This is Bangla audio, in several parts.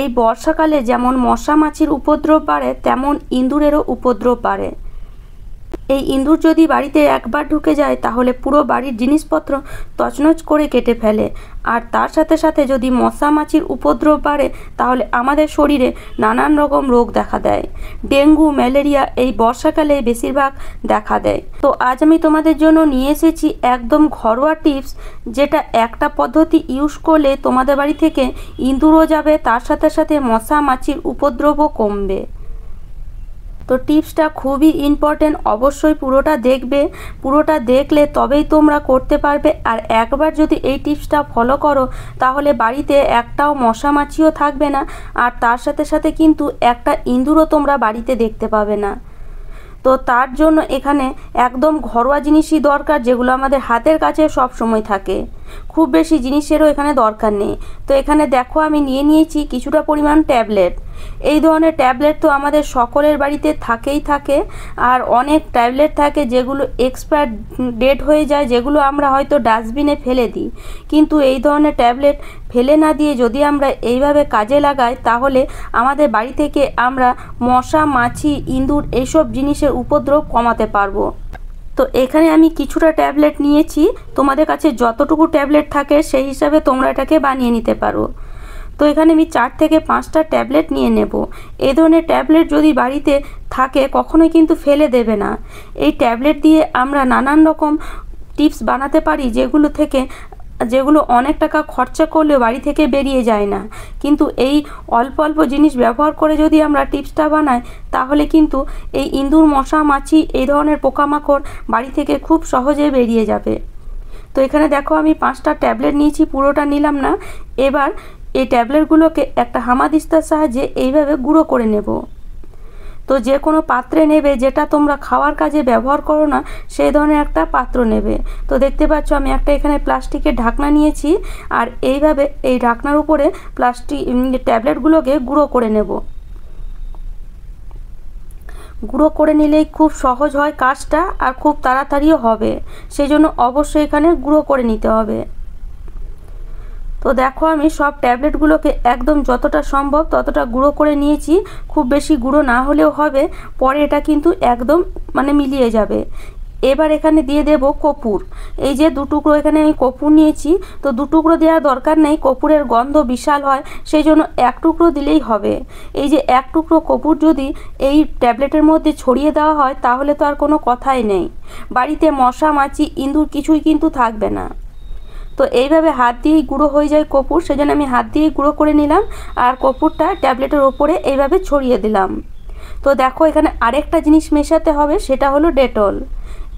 এই বর্ষাকালে যেমন মশা মাছির উপদ্রব বাড়ে, তেমন ইঁদুরেরও উপদ্রব বাড়ে। এই ইঁদুর যদি বাড়িতে একবার ঢুকে যায় তাহলে পুরো বাড়ির জিনিসপত্র তছনছ করে কেটে ফেলে। আর তার সাথে সাথে যদি মশা মাছির উপদ্রব বাড়ে তাহলে আমাদের শরীরে নানান রকম রোগ দেখা দেয়। ডেঙ্গু, ম্যালেরিয়া এই বর্ষাকালে বেশিরভাগ দেখা দেয়। তো আজ আমি তোমাদের জন্য নিয়ে এসেছি একদম ঘরোয়া টিপস, যেটা একটা পদ্ধতি ইউজ করলে তোমাদের বাড়ি থেকে ইঁদুরও যাবে, তার সাথে সাথে মশা মাছির উপদ্রবও কমবে। তো টিপসটা খুবই ইম্পর্টেন্ট, অবশ্যই পুরোটা দেখবে। পুরোটা দেখলে তবেই তোমরা করতে পারবে। আর একবার যদি এই টিপসটা ফলো করো তাহলে বাড়িতে একটাও মশা মাছিও থাকবে না, আর তার সাথে সাথে কিন্তু একটা ইঁদুরও তোমরা বাড়িতে দেখতে পাবে না। তো তার জন্য এখানে একদম ঘরোয়া জিনিসই দরকার, যেগুলো আমাদের হাতের কাছে সব সময় থাকে। খুব বেশি জিনিসেরও এখানে দরকার নেই। তো এখানে দেখো আমি নিয়ে নিয়েছি কিছুটা পরিমাণ ট্যাবলেট। এই ধরনের ট্যাবলেট তো আমাদের সকলের বাড়িতে থাকেই থাকে। আর অনেক ট্যাবলেট থাকে যেগুলো এক্সপায়ার ডেট হয়ে যায়, যেগুলো আমরা হয়তো ডাস্টবিনে ফেলে দিই। কিন্তু এই ধরনের ট্যাবলেট ফেলে না দিয়ে যদি আমরা এইভাবে কাজে লাগাই তাহলে আমাদের বাড়ি থেকে আমরা মশা, মাছি, ইঁদুর এইসব জিনিসের উপদ্রব কমাতে পারবো। তো এখানে আমি কিছুটা ট্যাবলেট নিয়েছি, তোমাদের কাছে যতটুকু ট্যাবলেট থাকে সেই হিসাবে তোমরা এটাকে বানিয়ে নিতে পারো। তো এখানে আমি 4 থেকে 5টা ট্যাবলেট নিয়ে নেব। এই ধরনের ট্যাবলেট যদি বাড়িতে থাকে কখনোই কিন্তু ফেলে দেবে না। এই ট্যাবলেট দিয়ে আমরা নানান রকম টিপস বানাতে পারি, যেগুলো অনেক টাকা খরচা করলেও বাড়ি থেকে বেরিয়ে যায় না। কিন্তু এই অল্প অল্প জিনিস ব্যবহার করে যদি আমরা টিপসটা বানাই তাহলে কিন্তু এই ইঁদুর, মশা, মাছি এই ধরনের পোকামাকড় বাড়ি থেকে খুব সহজে বেরিয়ে যাবে। তো এখানে দেখো আমি 5টা ট্যাবলেট নিয়েছি, পুরোটা নিলাম না। এবার এই ট্যাবলেটগুলোকে একটা হামাদিস্তার সাহায্যে এইভাবে গুঁড়ো করে নেব। তো যে কোনো পাত্রে নেবে, যেটা তোমরা খাওয়ার কাজে ব্যবহার করো না সেই ধরনের একটা পাত্র নেবে। তো দেখতে পাচ্ছ আমি একটা এখানে প্লাস্টিকের ঢাকনা নিয়েছি, আর এইভাবে এই ঢাকনার উপরে ট্যাবলেটগুলোকে গুঁড়ো করে নেব। গুঁড়ো করে নিলেই খুব সহজ হয় কাজটা, আর খুব তাড়াতাড়িও হবে। সেই জন্য অবশ্যই এখানে গুঁড়ো করে নিতে হবে। তো দেখো আমি সব ট্যাবলেটগুলোকে একদম যতটা সম্ভব ততটা গুঁড়ো করে নিয়েছি। খুব বেশি গুঁড়ো না হলেও হবে, পরে এটা কিন্তু একদম মিলিয়ে যাবে। এবার এখানে দিয়ে দেব কর্পূর। এই যে 2 টুকরো এখানে আমি কর্পূর নিয়েছি। তো 2 টুকরো দেওয়ার দরকার নেই, কর্পূরের গন্ধ বিশাল হয়, সেই জন্য 1 টুকরো দিলেই হবে। এই যে 1 টুকরো কর্পূর যদি এই ট্যাবলেটের মধ্যে ছড়িয়ে দেওয়া হয় তাহলে তো আর কোনো কথাই নেই, বাড়িতে মশা, মাছি, ইঁদুর কিছুই কিন্তু থাকবে না। তো এইভাবে হাত দিয়েই গুঁড়ো হয়ে যায় কর্পূর, সেজন্য আমি হাত দিয়েই গুঁড়ো করে নিলাম, আর কর্পূরটা ট্যাবলেটের ওপরে এইভাবে ছড়িয়ে দিলাম। তো দেখো এখানে আরেকটা জিনিস মেশাতে হবে, সেটা হলো ডেটল।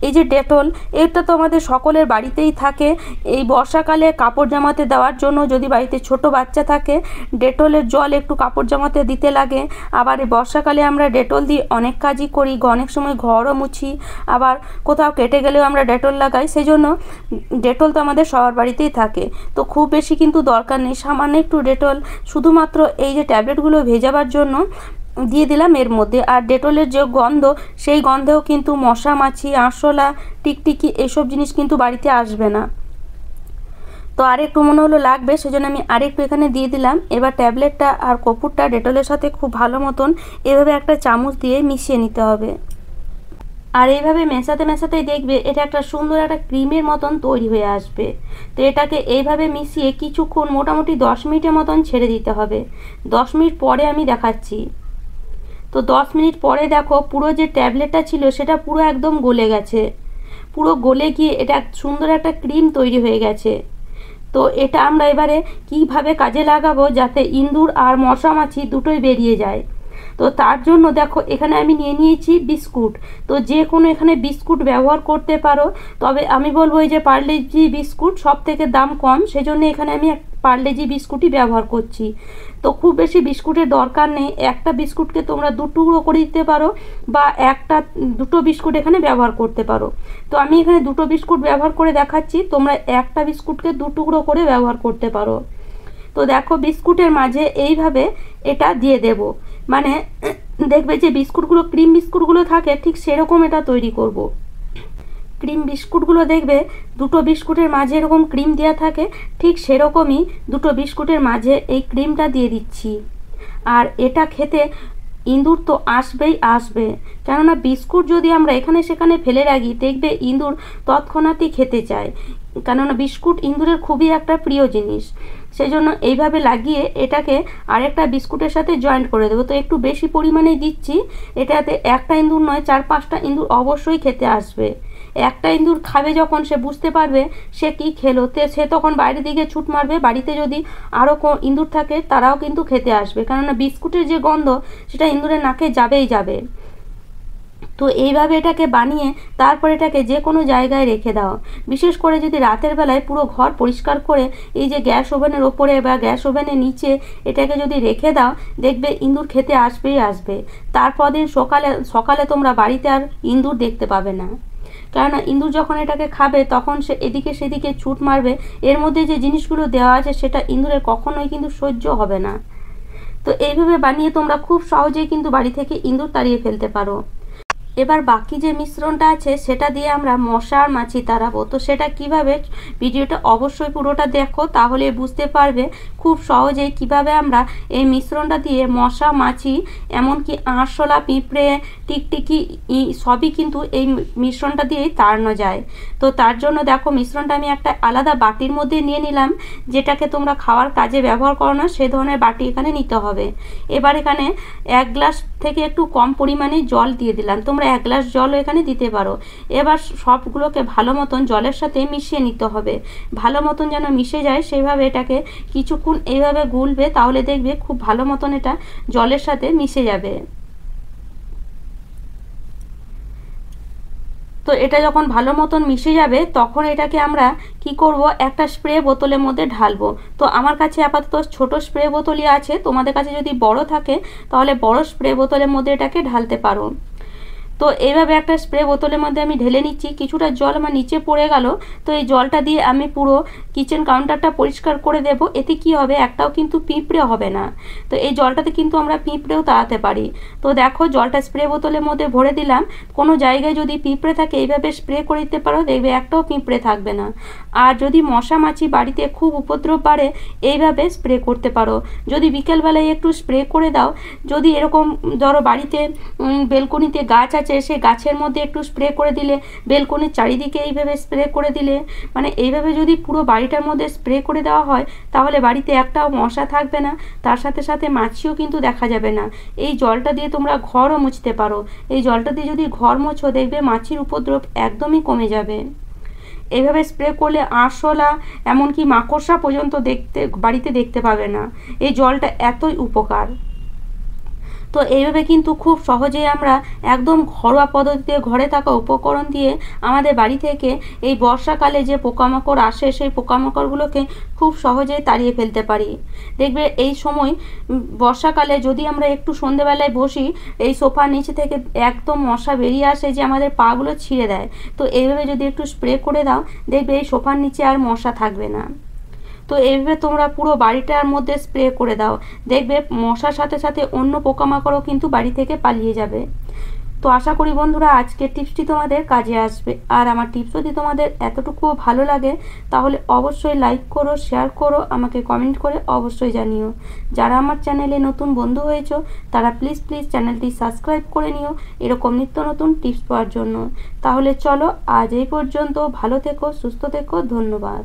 এই যে ডেটল, এটা তো আমাদের সকলের বাড়িতেই থাকে। এই বর্ষাকালে কাপড় জামাতে দেওয়ার জন্য, যদি বাড়িতে ছোট বাচ্চা থাকে, ডেটলের জল একটু কাপড় জামাতে দিতে লাগে। আবার এই বর্ষাকালে আমরা ডেটল দিয়ে অনেক কাজই করি, অনেক সময় ঘরও মুছি, আবার কোথাও কেটে গেলেও আমরা ডেটল লাগাই। সেই জন্য ডেটল তো আমাদের সবার বাড়িতেই থাকে। তো খুব বেশি কিন্তু দরকার নেই, সামান্য একটু ডেটল শুধুমাত্র এই যে ট্যাবলেটগুলো ভেজাবার জন্য দিয়ে দিলাম এর মধ্যে। আর ডেটলের যে গন্ধ, সেই গন্ধেও কিন্তু মশা, মাছি, আরশোলা, টিকটিকি এসব জিনিস কিন্তু বাড়িতে আসবে না। তো আরেকটু মনে হলো লাগবে, সেজন্য আমি আরেকটু এখানে দিয়ে দিলাম। এবার ট্যাবলেটটা আর কর্পূরটা ডেটলের সাথে খুব ভালো মতন এভাবে একটা চামচ দিয়ে মিশিয়ে নিতে হবে। আর এইভাবে মেশাতে মেশাতেই দেখবে এটা একটা সুন্দর একটা ক্রিমের মতন তৈরি হয়ে আসবে। তো এটাকে এইভাবে মিশিয়ে কিছুক্ষণ, মোটামুটি 10 মিনিটের মতন ছেড়ে দিতে হবে। 10 মিনিট পরে আমি দেখাচ্ছি। তো 10 মিনিট পরে দেখো পুরো যে ট্যাবলেটটা ছিল সেটা পুরো একদম গলে গেছে। পুরো গলে গিয়ে এটা সুন্দর একটা ক্রিম তৈরি হয়ে গেছে। তো এটা আমরা এবারে কিভাবে কাজে লাগাবো যাতে ইঁদুর আর মশা, মাছি দুটোই বেরিয়ে যায়। তো তার জন্য দেখো এখানে আমি নিয়ে নিয়েছি বিস্কুট। তো যে কোনো এখানে বিস্কুট ব্যবহার করতে পারো, তবে আমি বলবো এই যে পার্লেজি বিস্কুট সব থেকে দাম কম, সেজন্য এখানে আমি পার্লেজি বিস্কুটই ব্যবহার করছি। তো খুব বেশি বিস্কুটের দরকার নেই, একটা বিস্কুটকে তোমরা 2 টুকরো করে দিতে পারো, বা দুটো বিস্কুট এখানে ব্যবহার করতে পারো। তো আমি এখানে 2টো বিস্কুট ব্যবহার করে দেখাচ্ছি, তোমরা একটা বিস্কুটকে 2 টুকরো করে ব্যবহার করতে পারো। তো দেখো বিস্কুটের মাঝে এইভাবে এটা দিয়ে দেব, দেখবে যে বিস্কুটগুলো, ক্রিম বিস্কুটগুলো থাকে ঠিক সেরকম এটা তৈরি করব। ক্রিম বিস্কুটগুলো দেখবে 2টো বিস্কুটের মাঝে এরকম ক্রিম দেওয়া থাকে, ঠিক সেরকমই 2টো বিস্কুটের মাঝে এই ক্রিমটা দিয়ে দিচ্ছি। আর এটা খেতে ইঁদুর তো আসবেই আসবে, কেননা বিস্কুট যদি আমরা এখানে সেখানে ফেলে রাখি দেখবে ইঁদুর তৎক্ষণাৎই খেতে চায়, কেননা বিস্কুট ইঁদুরের খুবই একটা প্রিয় জিনিস। সেই জন্য এইভাবে লাগিয়ে এটাকে আরেকটা বিস্কুটের সাথে জয়েন্ট করে দেবো। তো একটু বেশি পরিমাণে দিচ্ছি, এটাতে একটা ইঁদুর নয় 4-5টা ইঁদুর অবশ্যই খেতে আসবে। একটা ইঁদুর খাবে যখন সে বুঝতে পারবে সে কি খেলো, সে তখন বাইরের দিকে ছুট মারবে। বাড়িতে যদি আরও ইঁদুর থাকে তারাও কিন্তু খেতে আসবে, কেননা বিস্কুটের যে গন্ধ সেটা ইঁদুরের নাকে যাবেই যাবে। তো এইভাবে এটাকে বানিয়ে তারপর এটাকে যে কোনো জায়গায় রেখে দাও। বিশেষ করে যদি রাতের বেলায় পুরো ঘর পরিষ্কার করে এই যে গ্যাস ওভেনের ওপরে বা গ্যাস ওভেনের নিচে এটাকে যদি রেখে দাও দেখবে ইঁদুর খেতে আসবেই আসবে। তারপর দিন সকালে তোমরা বাড়িতে আর ইঁদুর দেখতে পাবে না, কেননা ইঁদুর যখন এটাকে খাবে তখন সে এদিকে সেদিকে ছুট মারবে। এর মধ্যে যে জিনিসগুলো দেওয়া আছে সেটা ইঁদুরের কখনোই কিন্তু সহ্য হবে না। তো এইভাবে বানিয়ে তোমরা খুব সহজেই কিন্তু বাড়ি থেকে ইঁদুর তাড়িয়ে ফেলতে পারো। এবার বাকি যে মিশ্রণটা আছে সেটা দিয়ে আমরা মশা আর মাছি তাড়াবো। তো সেটা কিভাবে, ভিডিওটা অবশ্যই পুরোটা দেখো, তাহলে বুঝতে পারবে খুব সহজেই কিভাবে আমরা এই মিশ্রণটা দিয়ে মশা, মাছি, এমনকি আরশোলা, পিঁপড়ে, টিকটিকি সবই কিন্তু এই মিশ্রণটা দিয়েই তাড়ানো যায়। তো তার জন্য দেখো মিশ্রণটা আমি একটা আলাদা বাটির মধ্যে নিয়ে নিলাম, যেটাকে তোমরা খাওয়ার কাজে ব্যবহার করো না সে ধরনের বাটি এখানে নিতে হবে। এবার এখানে 1 গ্লাস থেকে একটু কম পরিমাণে জল দিয়ে দিলাম, তোমরা 1 গ্লাস জলও এখানে দিতে পারো। এবার সবগুলোকে ভালো মতন জলের সাথে মিশিয়ে নিতে হবে, ভালো মতন যেন মিশে যায় সেইভাবে এটাকে কিছুক্ষণ এইভাবে গুলবে, তাহলে দেখবে খুব ভালো মতন এটা জলের সাথে মিশে যাবে। তো এটা যখন ভালো মতন মিশে যাবে তখন এটাকে আমরা কি করব, একটা স্প্রে বোতলের মধ্যে ঢালবো। তো আমার কাছে আপাতত ছোট স্প্রে বোতলই আছে, তোমাদের কাছে যদি বড় থাকে তাহলে বড় স্প্রে বোতলের মধ্যে এটাকে ঢালতে পারো। তো এইভাবে একটা স্প্রে বোতলের মধ্যে আমি ঢেলে নিচ্ছি, কিছুটা জল আমার নিচে পড়ে গেল। তো এই জলটা দিয়ে আমি পুরো কিচেন কাউন্টারটা পরিষ্কার করে দেব। এতে কি হবে, একটাও কিন্তু পিঁপড়ে হবে না। তো এই জলটাতে কিন্তু আমরা পিঁপড়েও তাড়াতে পারি। তো দেখো জলটা স্প্রে বোতলের মধ্যে ভরে দিলাম, কোনো জায়গায় যদি পিঁপড়ে থাকে এইভাবে স্প্রে করে দিতে পারো, দেখবে একটাও পিঁপড়ে থাকবে না। আর যদি মশা মাছি বাড়িতে খুব উপদ্রব বাড়ে এইভাবে স্প্রে করতে পারো। যদি বিকেলবেলায় একটু স্প্রে করে দাও, যদি এরকম ধরো বাড়িতে বেলকনিতে গাছ আছে সেই গাছের মধ্যে একটু স্প্রে করে দিলে, বেলকনির চারিদিকে এইভাবে স্প্রে করে দিলে, মানে এইভাবে যদি পুরো বাড়িটার মধ্যে স্প্রে করে দেওয়া হয় তাহলে বাড়িতে একটাও মশা থাকবে না, তার সাথে সাথে মাছিও কিন্তু দেখা যাবে না। এই জলটা দিয়ে তোমরা ঘরও মুছতে পারো, এই জলটা দিয়ে যদি ঘর মোছো দেখবে মাছির উপদ্রব একদমই কমে যাবে। এইভাবে স্প্রে করলে আরশোলা এমনকি মাকড়সা পর্যন্ত বাড়িতে দেখতে পাবে না, এই জলটা এতই উপকার। তো এইভাবে কিন্তু খুব সহজেই আমরা একদম ঘরোয়া পদ্ধতিতে ঘরে থাকা উপকরণ দিয়ে আমাদের বাড়ি থেকে এই বর্ষাকালে যে পোকামাকড় আসে সেই পোকামাকড়গুলোকে খুব সহজেই তাড়িয়ে ফেলতে পারি। দেখবে এই সময় বর্ষাকালে যদি আমরা একটু সন্ধেবেলায় বসি, এই সোফার নিচে থেকে একদম মশা বেরিয়ে আসে যে আমাদের পাগুলো ছিঁড়ে দেয়। তো এইভাবে যদি একটু স্প্রে করে দাও দেখবে এই সোফার নিচে আর মশা থাকবে না। তো এইভাবে তোমরা পুরো বাড়িটার মধ্যে স্প্রে করে দাও, দেখবে মশার সাথে সাথে অন্য পোকামাকড়ও কিন্তু বাড়ি থেকে পালিয়ে যাবে। তো আশা করি বন্ধুরা আজকের টিপসটি তোমাদের কাজে আসবে। আর আমার টিপস যদি তোমাদের এতটুকুও ভালো লাগে তাহলে অবশ্যই লাইক করো, শেয়ার করো, আমাকে কমেন্ট করে অবশ্যই জানিও। যারা আমার চ্যানেলে নতুন বন্ধু হয়েছো তারা প্লিজ চ্যানেলটি সাবস্ক্রাইব করে নিও এরকম নিত্য নতুন টিপস পাওয়ার জন্য। তাহলে চলো আজ এই পর্যন্ত, ভালো থেকো, সুস্থ থেকো, ধন্যবাদ।